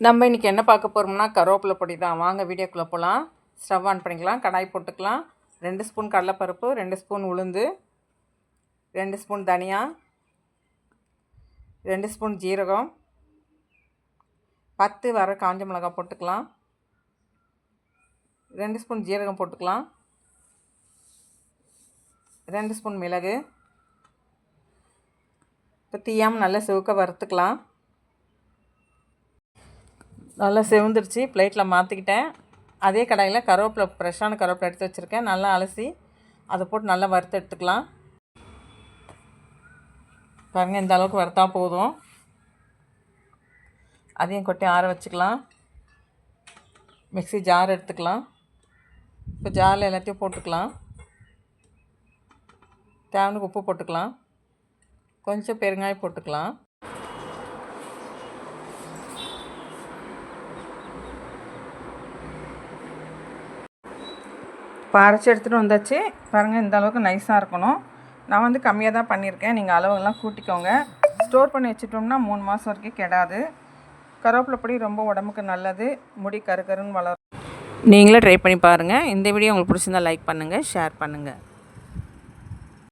நம்ம இன்றைக்கி என்ன பார்க்க போகிறோம்னா கருவேப்பிலை பொடி தான். வாங்க வீடியோக்குள்ளே போகலாம். ஸ்டவ் ஆன் பண்ணிக்கலாம். கடாய் போட்டுக்கலாம். 2 ஸ்பூன் கடலைப்பருப்பு, 2 ஸ்பூன் உளுந்து, 2 ஸ்பூன் தனியா, 2 ஸ்பூன் ஜீரகம், 10 வர காஞ்ச மிளகாய் போட்டுக்கலாம். 2 ஸ்பூன் ஜீரகம் போட்டுக்கலாம். 2 ஸ்பூன் மிளகு. இப்போ தீயாமல் நல்லா சிவக்க வறுத்துக்கலாம். நல்லா செவந்துருச்சு. பிளேட்டில் மாற்றிக்கிட்டேன். அதே கடாயில் கருவேப்பிலை, ஃப்ரெஷ்ஷான கருவேப்பிலை எடுத்து வச்சுருக்கேன். நல்லா அலசி அதை போட்டு நல்லா வறுத்து எடுத்துக்கலாம். பாருங்கள், இந்த அளவுக்கு வறுத்தா போதும். அதையும் கொட்டி ஆற வச்சுக்கலாம். மிக்ஸி ஜார் எடுத்துக்கலாம். இப்போ ஜாரில் எல்லாத்தையும் போட்டுக்கலாம். தேவையான உப்பு போட்டுக்கலாம். கொஞ்சம் பெருங்காயம் போட்டுக்கலாம். இப்போ அரைச்சி எடுத்துகிட்டு வந்தாச்சு. பாருங்கள், இந்த அளவுக்கு நைஸாக இருக்கணும். நான் கம்மியாக தான் பண்ணியிருக்கேன். நீங்கள் அளவுலாம் கூட்டிக்கோங்க. ஸ்டோர் பண்ணி வச்சுட்டோம்னா 3 மாதம் வரைக்கும் கெடாது. கருவேப்பிலை பொடி ரொம்ப உடம்புக்கு நல்லது. முடி கருன்னு வளரும். நீங்களே ட்ரை பண்ணி பாருங்கள். இந்த வீடியோ உங்களுக்கு பிடிச்சிருந்தால் லைக் பண்ணுங்கள், ஷேர் பண்ணுங்கள்.